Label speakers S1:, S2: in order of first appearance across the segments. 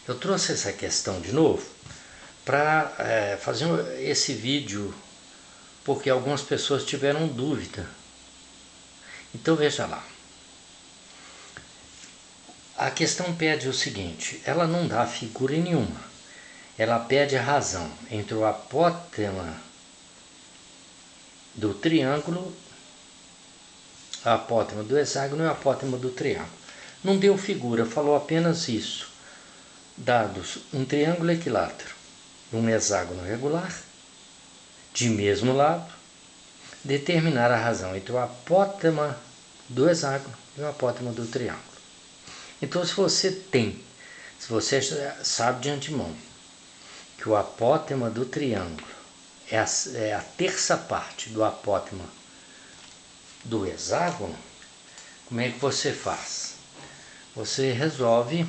S1: Eu trouxe essa questão de novo para fazer esse vídeo porque algumas pessoas tiveram dúvida. Então veja lá. A questão pede o seguinte, ela não dá figura nenhuma. Ela pede a razão entre o apótema do triângulo, a apótema do hexágono e o apótema do triângulo. Não deu figura, falou apenas isso. Dados um triângulo equilátero e um hexágono regular, de mesmo lado, determinar a razão entre o apótema do hexágono e o apótema do triângulo. Então, se você sabe de antemão que o apótema do triângulo é a terça parte do apótema do hexágono, como é que você faz? Você resolve,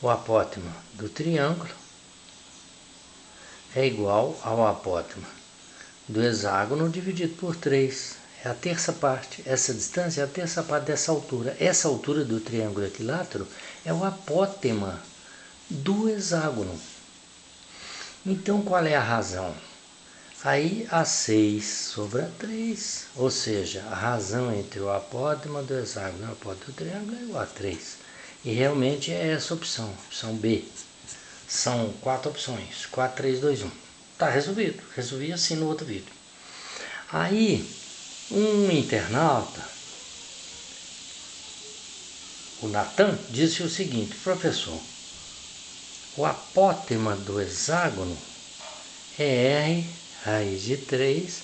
S1: o apótema do triângulo é igual ao apótema do hexágono dividido por 3. É a terça parte, essa distância é a terça parte dessa altura. Essa altura do triângulo equilátero é o apótema do hexágono. Então, qual é a razão? Aí, a 6 sobre a 3, ou seja, a razão entre o apótema do hexágono e o apótema do triângulo é igual a 3. E realmente é essa opção B. São 4 opções, 4, 3, 2, 1. Está resolvido, resolvi assim no outro vídeo. Aí, um internauta, o Natan, disse o seguinte: professor, o apótema do hexágono é R raiz de 3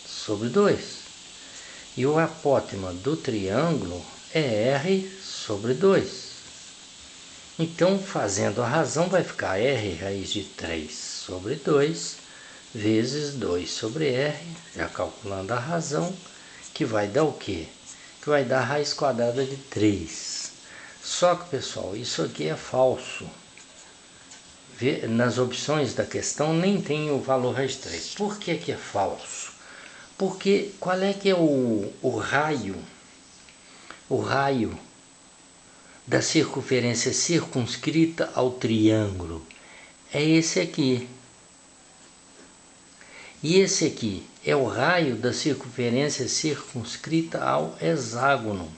S1: sobre 2. E o apótema do triângulo é R sobre 2. Então, fazendo a razão, vai ficar R raiz de 3 sobre 2 vezes 2 sobre R, já calculando a razão, que vai dar o quê? Que vai dar raiz quadrada de 3. Só que, pessoal, isso aqui é falso. Nas opções da questão nem tem o valor raiz de 3. Por que que é falso? Porque qual é que é o raio? O raio da circunferência circunscrita ao triângulo é esse aqui. E esse aqui é o raio da circunferência circunscrita ao hexágono.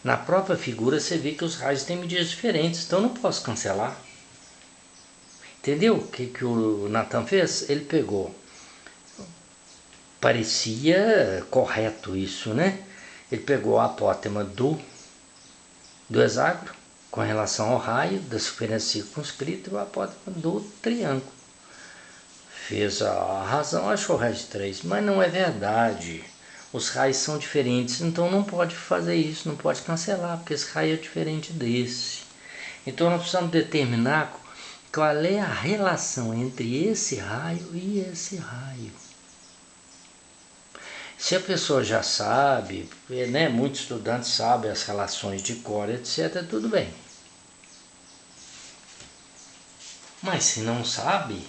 S1: Na própria figura você vê que os raios têm medidas diferentes, então não posso cancelar. Entendeu o que o Natan fez? Ele pegou, parecia correto isso, né? Ele pegou a apótema do hexágono com relação ao raio da circunferência circunscrita e o apótema do triângulo. Fez a razão, achou o raiz de 3, mas não é verdade. Os raios são diferentes, então não pode fazer isso, não pode cancelar, porque esse raio é diferente desse. Então nós precisamos determinar qual é a relação entre esse raio e esse raio. Se a pessoa já sabe, né, muitos estudantes sabem as relações de cor, etc., tudo bem. Mas se não sabe,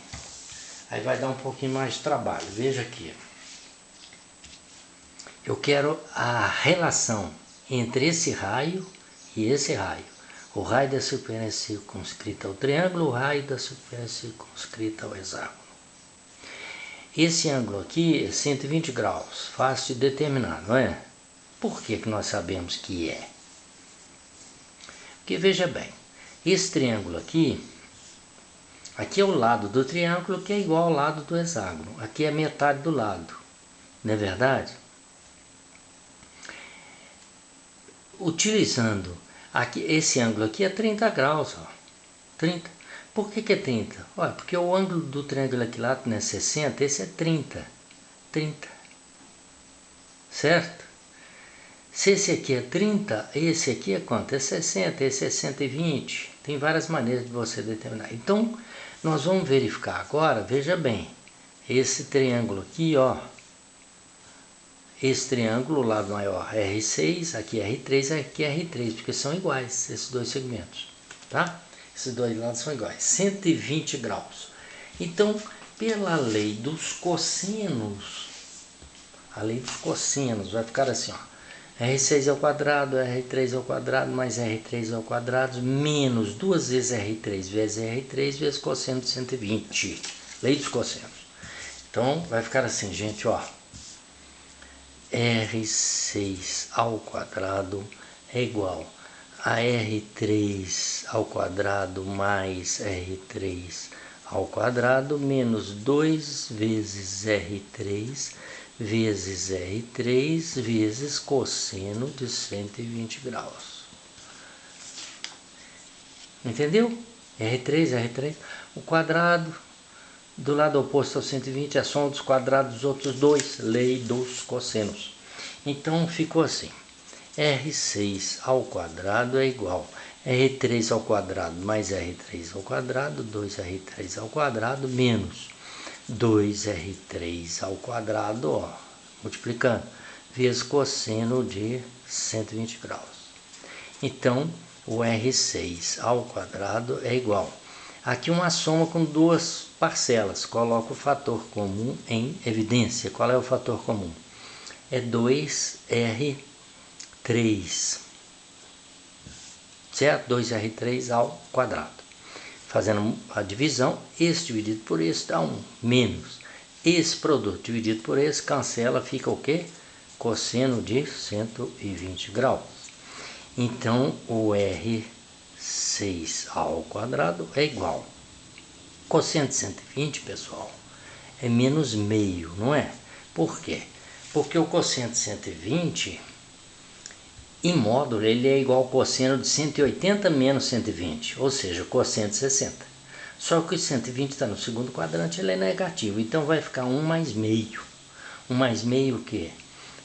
S1: aí vai dar um pouquinho mais de trabalho. Veja aqui. Eu quero a relação entre esse raio e esse raio. O raio da circunferência circunscrita ao triângulo, o raio da circunferência circunscrita ao hexágono. Esse ângulo aqui é 120 graus, fácil de determinar, não é? Por que que nós sabemos que é? Porque veja bem, esse triângulo aqui é o lado do triângulo que é igual ao lado do hexágono. Aqui é metade do lado, não é verdade? Utilizando esse ângulo aqui é 30 graus, ó. 30. Por que é 30? Olha, porque o ângulo do triângulo equilátero é 60, esse é 30. 30. Certo? Se esse aqui é 30, esse aqui é quanto? É 60, esse é 120. Tem várias maneiras de você determinar. Então, nós vamos verificar agora, veja bem, esse triângulo aqui, ó. Esse triângulo, o lado maior R6, aqui R3, aqui R3, porque são iguais esses dois segmentos, tá? Esses dois lados são iguais, 120 graus. Então, pela lei dos cossenos, a lei dos cossenos vai ficar assim, ó. R6 ao quadrado, R3 ao quadrado, mais R3 ao quadrado, menos 2 vezes R3 vezes R3 vezes cosseno de 120. Lei dos cossenos. Então, vai ficar assim, gente, ó. R6 ao quadrado é igual a R3 ao quadrado mais R3 ao quadrado menos 2 vezes R3 vezes R3 vezes cosseno de 120 graus. Entendeu? R3, o quadrado do lado oposto ao 120 é a soma dos quadrados dos outros dois, lei dos cossenos. Então ficou assim, R6 ao quadrado é igual a R3 ao quadrado mais R3 ao quadrado, 2R3 ao quadrado, menos 2R3 ao quadrado, ó, multiplicando, vezes cosseno de 120 graus. Então, o R6 ao quadrado é igual. Aqui uma soma com duas parcelas. Coloco o fator comum em evidência. Qual é o fator comum? É 2R3. Certo? 2R3 ao quadrado. Fazendo a divisão, esse dividido por esse dá 1. Menos esse produto dividido por esse, cancela, fica o quê? Cosseno de 120 graus. Então, o R6 ao quadrado é igual. Cosseno de 120, pessoal, é menos meio, não é? Por quê? Porque o cosseno de 120, em módulo, ele é igual ao cosseno de 180 menos 120, ou seja, cosseno de 60. Só que o 120 está no segundo quadrante, ele é negativo, então vai ficar 1 mais meio. 1 mais meio o quê?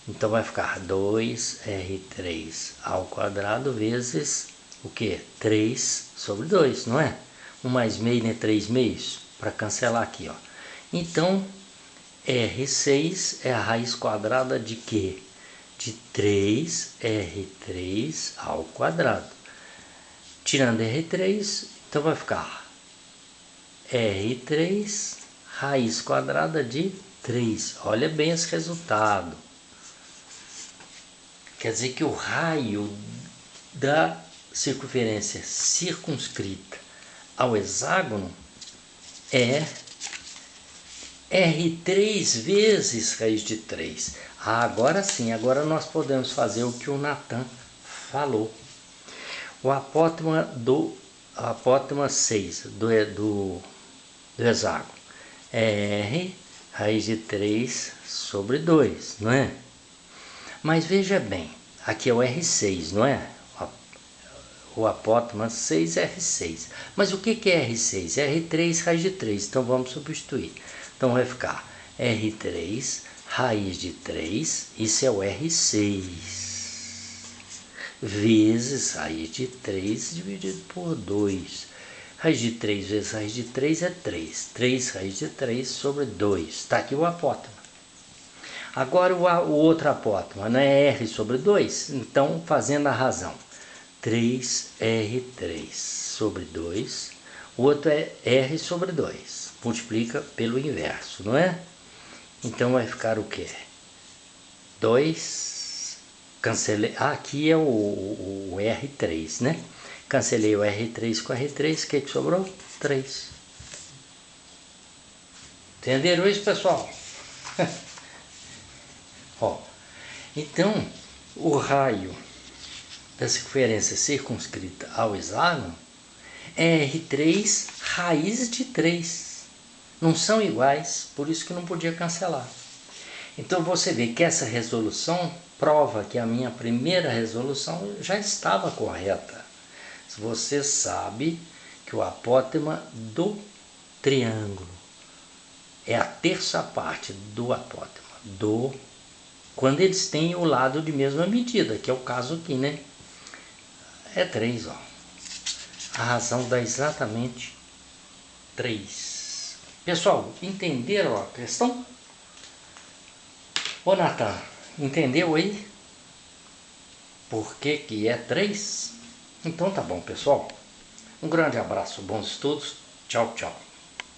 S1: Então vai ficar 2R3 ao quadrado vezes o quê? 3 sobre 2, não é? 1 mais meio, né? 3 meios, para cancelar aqui, ó. Então, R6 é a raiz quadrada de quê? De 3R3 ao quadrado. Tirando R3, então vai ficar R3 raiz quadrada de 3. Olha bem esse resultado. Quer dizer que o raio da circunferência circunscrita ao hexágono é R3 vezes raiz de 3. Agora sim, agora nós podemos fazer o que o Natan falou. O apótema 6 do hexágono é R raiz de 3 sobre 2, não é? Mas veja bem, aqui é o R6, não é? O apótema 6 é R6. Mas o que é R6? R3 raiz de 3, então vamos substituir. Então vai ficar R3 raiz de 3, isso é o R6, vezes raiz de 3 dividido por 2. Raiz de 3 vezes raiz de 3 é 3. 3 raiz de 3 sobre 2. Está aqui o apótema. Agora o outro apótema, não é R sobre 2? Então, fazendo a razão. 3R3 sobre 2. O outro é R sobre 2. Multiplica pelo inverso, não é? Então, vai ficar o quê? 2. Cancelei. Aqui é o R3, né? Cancelei o R3 com o R3. O que sobrou? 3. Entenderam isso, pessoal? Ó, então, o raio da circunferência circunscrita ao hexágono é R3 raiz de 3. Não são iguais, por isso que não podia cancelar. Então você vê que essa resolução prova que a minha primeira resolução já estava correta. Você sabe que o apótema do triângulo é a terça parte do apótema quando eles têm o lado de mesma medida, que é o caso aqui, né? É 3, ó. A razão dá exatamente 3. Pessoal, entenderam a questão? Ô Natan, entendeu aí? Por que é 3? Então tá bom, pessoal. Um grande abraço, bons estudos. Tchau, tchau.